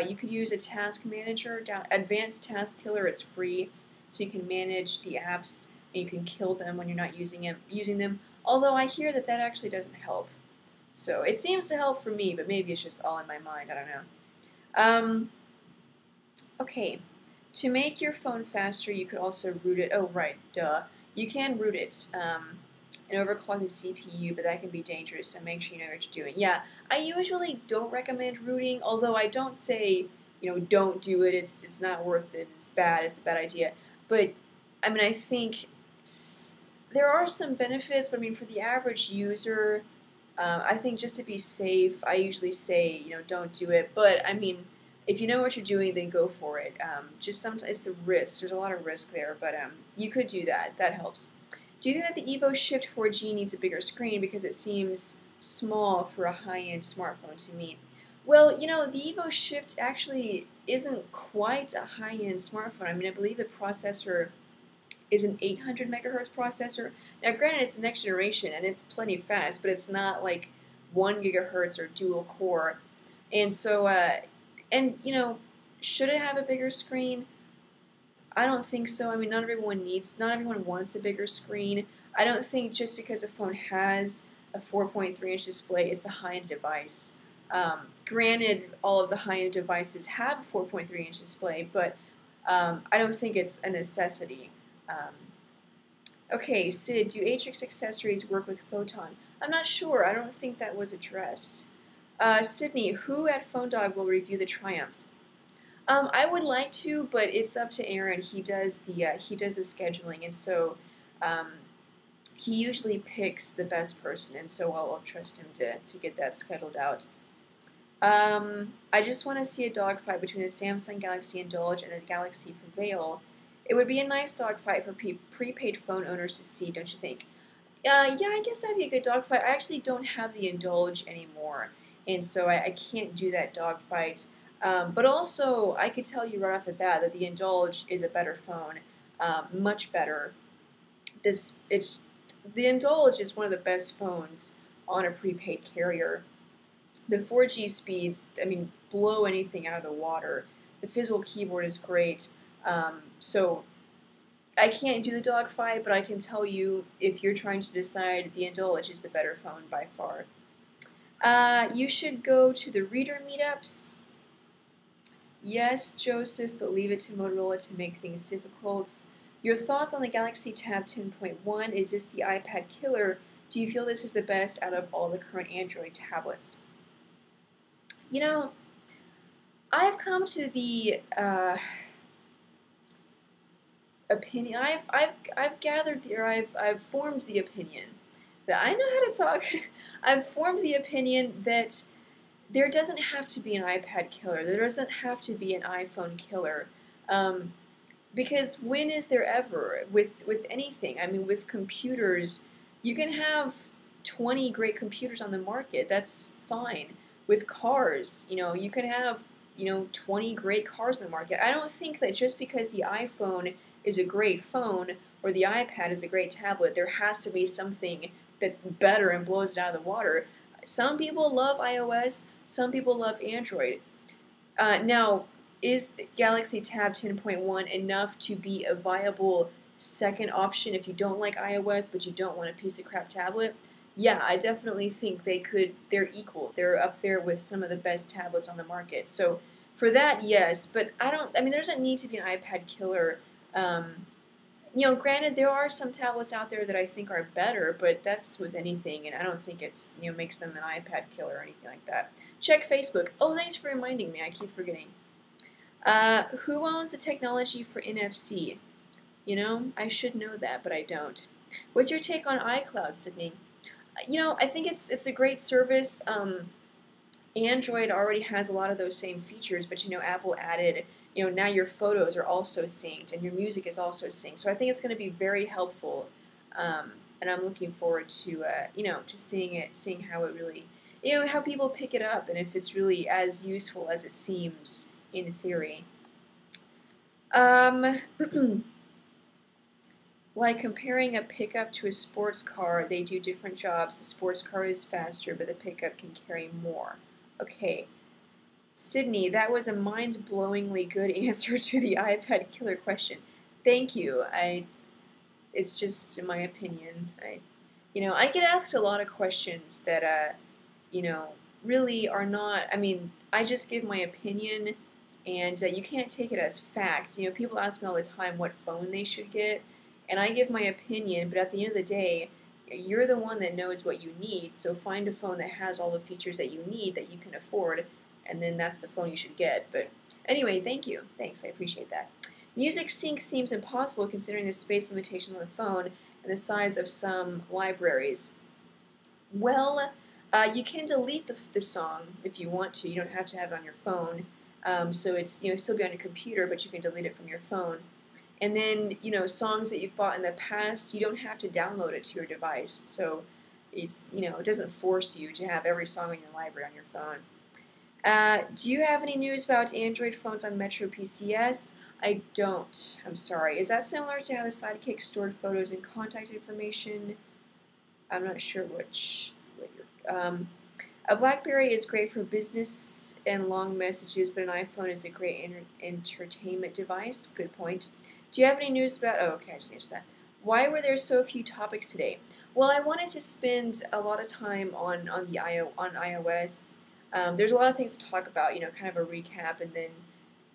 you could use a task manager, Advanced Task Killer. It's free. So you can manage the apps and you can kill them when you're not using them. Although I hear that actually doesn't help. So it seems to help for me, but maybe it's just all in my mind. I don't know. Okay. To make your phone faster, you could also root it. Oh, right. Duh. You can root it and overclock the CPU, but that can be dangerous, so make sure you know what you're doing. Yeah, I usually don't recommend rooting, although I don't say, don't do it. It's not worth it. It's bad. It's a bad idea. But, I think there are some benefits, but for the average user, I think just to be safe, I usually say, don't do it. But, if you know what you're doing, then go for it. Just sometimes it's the risk. There's a lot of risk there, but you could do that. That helps. Do you think that the Evo Shift 4G needs a bigger screen because it seems small for a high-end smartphone to me? Well, the Evo Shift actually isn't quite a high-end smartphone. I believe the processor is an 800 megahertz processor. Now, granted, it's the next generation, and it's plenty fast, but it's not like 1 gigahertz or dual core. And so, should it have a bigger screen? I don't think so. Not everyone wants a bigger screen. I don't think just because a phone has a 4.3-inch display, it's a high-end device. Granted, all of the high-end devices have a 4.3-inch display, but I don't think it's a necessity. Okay, Sid, do Atrix accessories work with Photon? I'm not sure. I don't think that was addressed. Sydney, who at PhoneDog will review the Triumph? I would like to, but it's up to Aaron. He does the scheduling, and so he usually picks the best person, and so I'll trust him to get that scheduled out. I just want to see a dogfight between the Samsung Galaxy Indulge and the Galaxy Prevail. It would be a nice dogfight for prepaid phone owners to see, don't you think? Yeah, I guess that'd be a good dogfight. I actually don't have the Indulge anymore, and so I can't do that dogfight. But also, I could tell you right off the bat that the Indulge is a better phone, much better. The Indulge is one of the best phones on a prepaid carrier. The 4G speeds, blow anything out of the water. the physical keyboard is great. So I can't do the dogfight, but I can tell you if you're trying to decide, the Indulge is the better phone by far. You should go to the reader meetups. Yes, Joseph, but leave it to Motorola to make things difficult. Your thoughts on the Galaxy Tab 10.1? Is this the iPad killer? Do you feel this is the best out of all the current Android tablets? You know, I've come to the opinion. I've gathered or I've formed the opinion that I know how to talk. I've formed the opinion that there doesn't have to be an iPad killer. There doesn't have to be an iPhone killer. Because when is there ever with anything? I mean, with computers, you can have 20 great computers on the market. That's fine. With cars, you can have 20 great cars on the market. I don't think that just because the iPhone is a great phone or the iPad is a great tablet, there has to be something that's better and blows it out of the water. Some people love iOS, some people love Android. Now, is the Galaxy Tab 10.1 enough to be a viable second option if you don't like iOS but you don't want a piece of crap tablet? Yeah, I definitely think they're equal. They're up there with some of the best tablets on the market. So for that, yes, but there doesn't need to be an iPad killer. Granted, there are some tablets out there that I think are better, but that's with anything, and I don't think it's, makes them an iPad killer or anything like that. Check Facebook. Oh, thanks for reminding me. I keep forgetting. Who owns the technology for NFC? I should know that, but I don't. What's your take on iCloud, Sydney? I think it's a great service. Android already has a lot of those same features, but Apple added, now your photos are also synced and your music is also synced. So I think it's going to be very helpful, and I'm looking forward to to seeing how it really, how people pick it up and if it's really as useful as it seems in theory. Like comparing a pickup to a sports car, they do different jobs. The sports car is faster, but the pickup can carry more. Okay. Sydney, that was a mind-blowingly good answer to the iPad killer question. Thank you. It's just my opinion. I get asked a lot of questions that, really are not, I just give my opinion, and you can't take it as fact. People ask me all the time what phone they should get, and I give my opinion, but at the end of the day, you're the one that knows what you need, so find a phone that has all the features that you need that you can afford, and then that's the phone you should get. But anyway, thank you. Thanks, I appreciate that. Music sync seems impossible considering the space limitations on the phone and the size of some libraries. Well, you can delete the song if you want to. You don't have to have it on your phone. So it's still be on your computer, but you can delete it from your phone. And then songs that you've bought in the past, you don't have to download it to your device. So it's it doesn't force you to have every song in your library on your phone. Do you have any news about Android phones on Metropcs? I don't. I'm sorry. Is that similar to how the Sidekick stored photos and contact information? I'm not sure what you're. A BlackBerry is great for business and long messages, but an iPhone is a great entertainment device. Good point. Do you have any news about... Oh, okay, I just answered that. Why were there so few topics today? Well, I wanted to spend a lot of time on iOS. There's a lot of things to talk about, kind of a recap, and then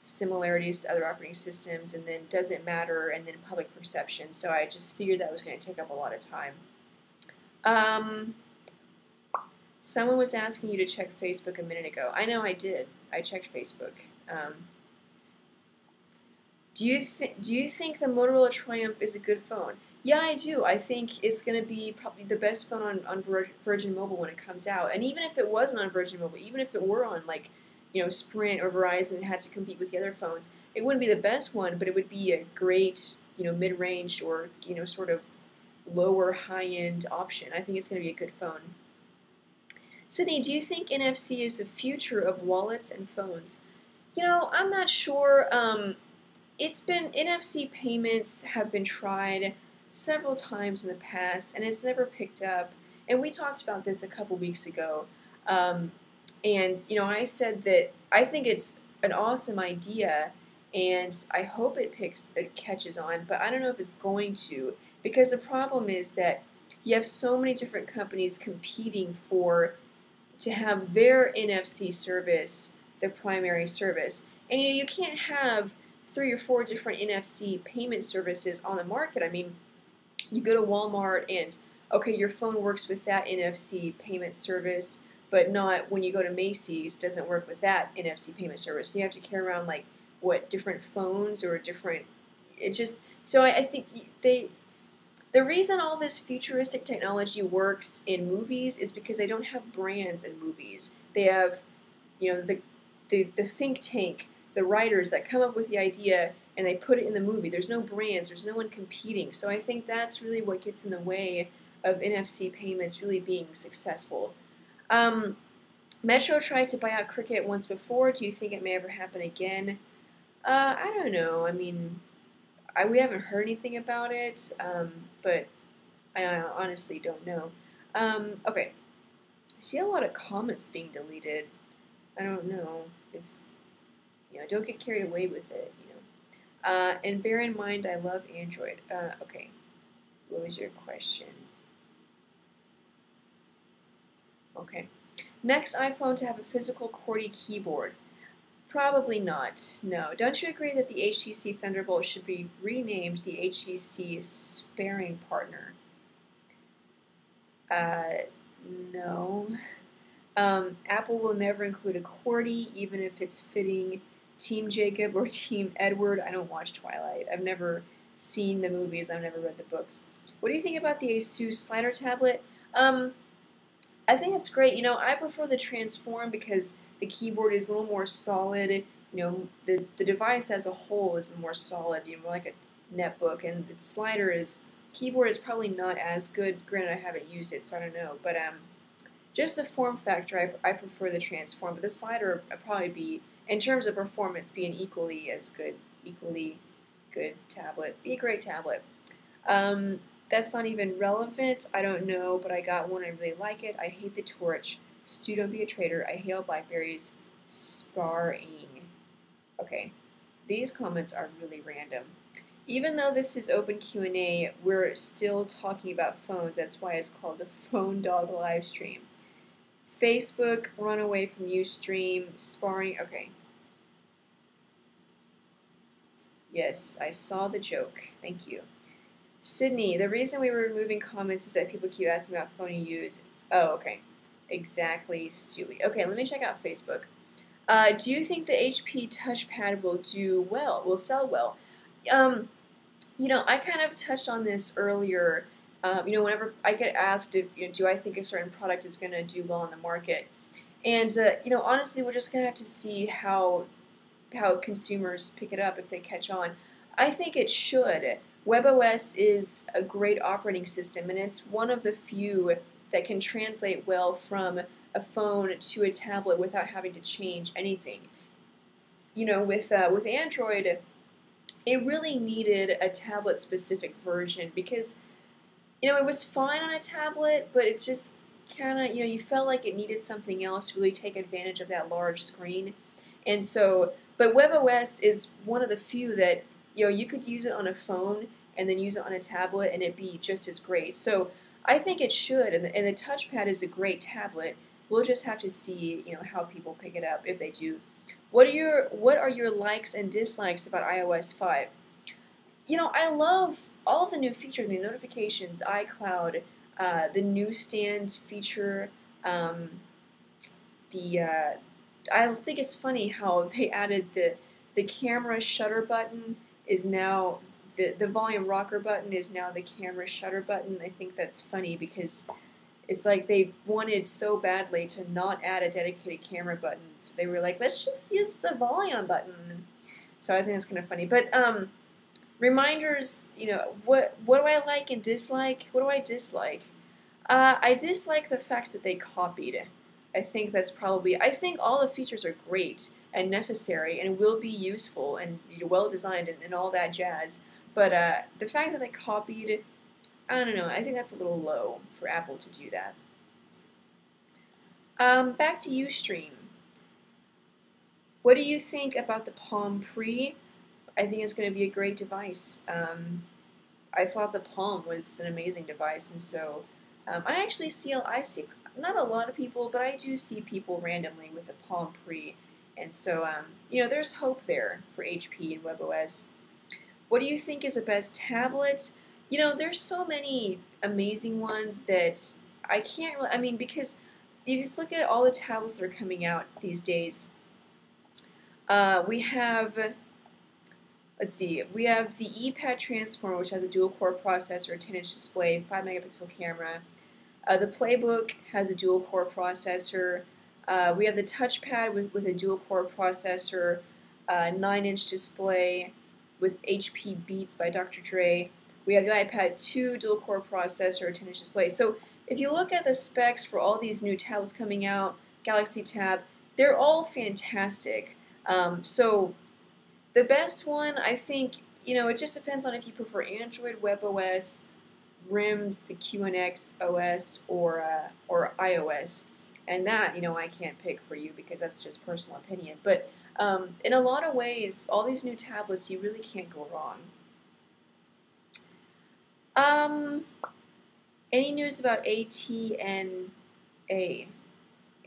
similarities to other operating systems, and then does it matter, and then public perception. So I just figured that was going to take up a lot of time. Someone was asking you to check Facebook a minute ago. I know I did. I checked Facebook. Do you think the Motorola Triumph is a good phone? Yeah, I do. I think it's going to be probably the best phone on Virgin Mobile when it comes out. And even if it wasn't on Virgin Mobile, even if it were on Sprint or Verizon and had to compete with the other phones, it wouldn't be the best one, but it would be a great mid-range or sort of lower high-end option. I think it's going to be a good phone. Sydney, do you think NFC is the future of wallets and phones? I'm not sure. NFC payments have been tried several times in the past, and it's never picked up. And we talked about this a couple weeks ago. And I said that I think it's an awesome idea, and I hope it catches on, but I don't know if it's going to, because the problem is that you have so many different companies competing to have their NFC service the primary service. And you can't have 3 or 4 different NFC payment services on the market. I mean, you go to Walmart and, okay, your phone works with that NFC payment service, but not when you go to Macy's, doesn't work with that NFC payment service. So you have to carry around, like, what, different phones or different, so I think the reason all this futuristic technology works in movies is because they don't have brands in movies. They have, the think tank, the writers that come up with the idea and they put it in the movie. There's no brands, there's no one competing. So I think that's really what gets in the way of NFC payments really being successful. Metro tried to buy out Cricket once before. Do you think it may ever happen again? I don't know. I mean, we haven't heard anything about it, but I honestly don't know. Okay. I see a lot of comments being deleted. I don't know if, don't get carried away with it, and bear in mind, I love Android. Okay. What was your question? Okay. Next iPhone to have a physical QWERTY keyboard. Probably not. No. Don't you agree that the HTC Thunderbolt should be renamed the HTC Sparring Partner? No. Apple will never include a QWERTY, even if it's fitting Team Jacob or Team Edward. I don't watch Twilight. I've never seen the movies. I've never read the books. What do you think about the ASUS slider tablet? I think it's great. I prefer the Transform because the keyboard is a little more solid. The device as a whole is more solid, more like a netbook, and the keyboard is probably not as good. Granted, I haven't used it, so I don't know. But just the form factor, I prefer the Transform. But the slider would probably be, in terms of performance, be an equally good tablet. Be a great tablet. That's not even relevant. I don't know, but I got one. I really like it. I hate the torch. Stu, don't be a traitor. I hail Blackberries. Sparring. Okay. These comments are really random. Even though this is open Q&A, we're still talking about phones. That's why it's called the PhoneDog live stream. Facebook, run away from Ustream. Sparring. Okay. Yes, I saw the joke. Thank you. Sydney, the reason we were removing comments is that people keep asking about phone you use. Oh, okay. Exactly, Stewie. Okay, let me check out Facebook. Do you think the HP touchpad will sell well? I kind of touched on this earlier. Whenever I get asked if, do I think a certain product is going to do well on the market? And, honestly, we're just going to have to see how consumers pick it up if they catch on. I think it should. WebOS is a great operating system, and it's one of the few that can translate well from a phone to a tablet without having to change anything. With Android, it really needed a tablet-specific version because, it was fine on a tablet, but it just kind of, you felt like it needed something else to really take advantage of that large screen. And so, but WebOS is one of the few that, you could use it on a phone and then use it on a tablet and it'd be just as great. So I think it should, and the touchpad is a great tablet. We'll just have to see, how people pick it up if they do. What are your likes and dislikes about iOS 5? I love all of the new features, the notifications, iCloud, the newsstand feature. I think it's funny how they added the camera shutter button is now the volume rocker button is now the camera shutter button. I think that's funny because it's like they wanted so badly to not add a dedicated camera button. So they were like, let's just use the volume button. So I think that's kind of funny. But reminders, what do I like and dislike? What do I dislike? I dislike the fact that they copied. I think all the features are great and necessary and will be useful and well designed and all that jazz. But the fact that they copied, I don't know, I think that's a little low for Apple to do that. Back to Ustream. What do you think about the Palm Pre? I think it's going to be a great device. I thought the Palm was an amazing device, and so I see not a lot of people, but I do see people randomly with the Palm Pre, and so there's hope there for HP and WebOS. What do you think is the best tablet? There's so many amazing ones that I can't really, because if you look at all the tablets that are coming out these days, we have, let's see, we have the ePad Transformer, which has a dual-core processor, a 10-inch display, 5-megapixel camera. The Playbook has a dual-core processor. We have the touchpad with a dual-core processor, 9-inch display with HP Beats by Dr. Dre. We have the iPad 2 dual-core processor, 10-inch display. So if you look at the specs for all these new tablets coming out, Galaxy Tab, they're all fantastic. So the best one, I think, it just depends on if you prefer Android, WebOS, RIMS, the QNX OS, or iOS. And that, I can't pick for you because that's just personal opinion. But in a lot of ways, all these new tablets, you really can't go wrong. Any news about AT&T and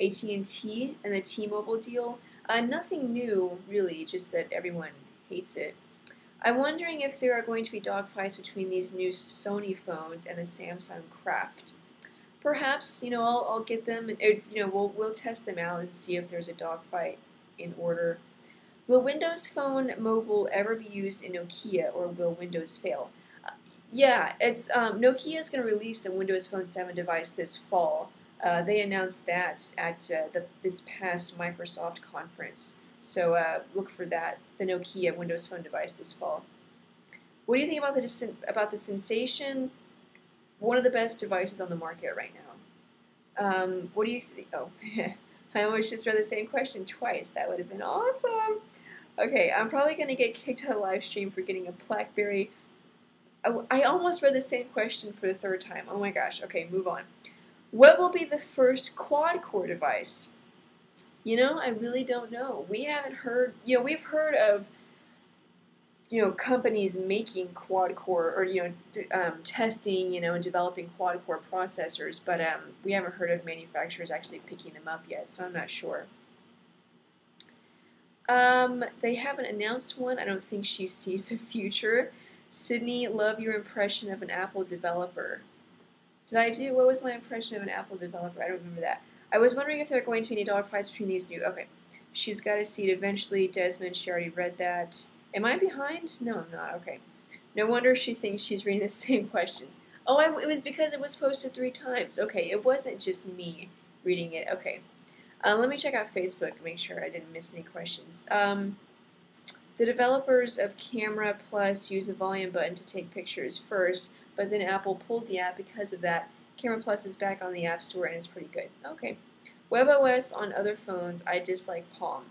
the T-Mobile deal? Nothing new, really, just that everyone hates it. I'm wondering if there are going to be dogfights between these new Sony phones and the Samsung Craft. Perhaps, I'll get them, and, we'll test them out and see if there's a dogfight in order. Will Windows Phone Mobile ever be used in Nokia, or will Windows fail? Yeah, it's Nokia is going to release a Windows Phone 7 device this fall. They announced that at this past Microsoft conference. So look for that, the Nokia Windows Phone device this fall. What do you think about the Sensation? One of the best devices on the market right now. What do you think? Oh, I almost just read the same question twice. That would have been awesome. Okay, I'm probably going to get kicked out of live stream for getting a BlackBerry. I almost read the same question for the third time. Oh my gosh. Okay, move on. What will be the first quad-core device? I really don't know. We haven't heard, we've heard of, companies making quad-core or, testing, and developing quad-core processors, but we haven't heard of manufacturers actually picking them up yet, so I'm not sure. They haven't announced one. I don't think she sees the future. Sydney, love your impression of an Apple developer. What was my impression of an Apple developer? I don't remember that. I was wondering if there are going to be any dogfights between these new... Okay. She's got a seat eventually. Desmond, she already read that. Am I behind? No, I'm not. Okay. No wonder she thinks she's reading the same questions. Oh, it was because it was posted 3 times. Okay, it wasn't just me reading it. Okay. Let me check out Facebook and make sure I didn't miss any questions. The developers of Camera Plus use a volume button to take pictures first, but then Apple pulled the app because of that. Camera Plus is back on the App Store and it's pretty good. Okay. WebOS on other phones, I dislike Palm.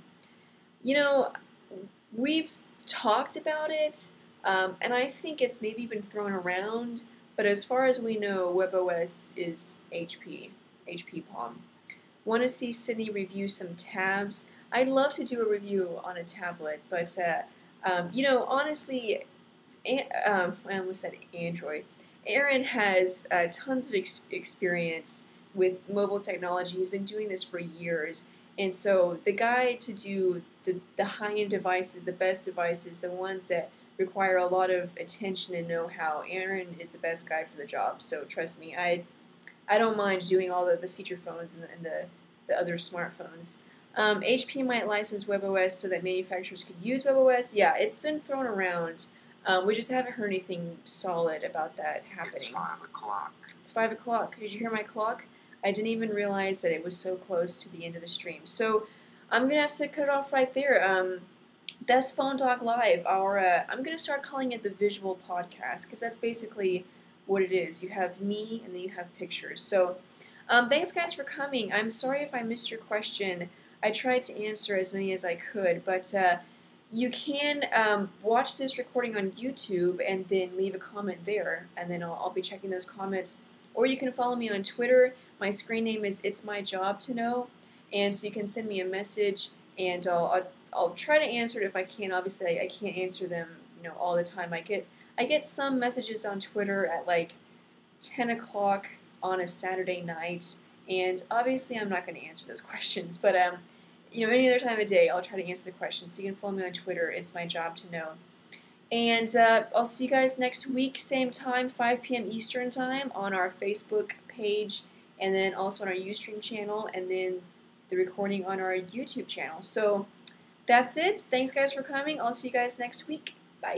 We've talked about it, and I think it's maybe been thrown around, but as far as we know, WebOS is HP Palm. Want to see Sydney review some tabs? I'd love to do a review on a tablet, but, honestly, I almost said Android. Aaron has tons of experience with mobile technology. He's been doing this for years. And so the guy to do the high-end devices, the best devices, the ones that require a lot of attention and know-how, Aaron is the best guy for the job. So trust me, I don't mind doing all the feature phones and the other smartphones. HP might license WebOS so that manufacturers could use WebOS. Yeah, it's been thrown around. We just haven't heard anything solid about that happening. It's 5 o'clock. It's 5 o'clock. Did you hear my clock? I didn't even realize that it was so close to the end of the stream. So I'm going to have to cut it off right there. That's PhoneDog Live. I'm going to start calling it the visual podcast because that's basically what it is. You have me and then you have pictures. So thanks, guys, for coming. I'm sorry if I missed your question. I tried to answer as many as I could, but you can watch this recording on YouTube and then leave a comment there, and then I'll be checking those comments. Or you can follow me on Twitter. My screen name is It's My Job to Know, and so you can send me a message, and I'll I'll try to answer it if I can. Obviously, I can't answer them, all the time. I get some messages on Twitter at like 10 o'clock on a Saturday night, and obviously I'm not going to answer those questions. But any other time of day, I'll try to answer the questions. So you can follow me on Twitter. It's my job to know. And I'll see you guys next week, same time, 5 p.m. Eastern Time, on our Facebook page, and then also on our Ustream channel, and then the recording on our YouTube channel. So that's it. Thanks, guys, for coming. I'll see you guys next week. Bye.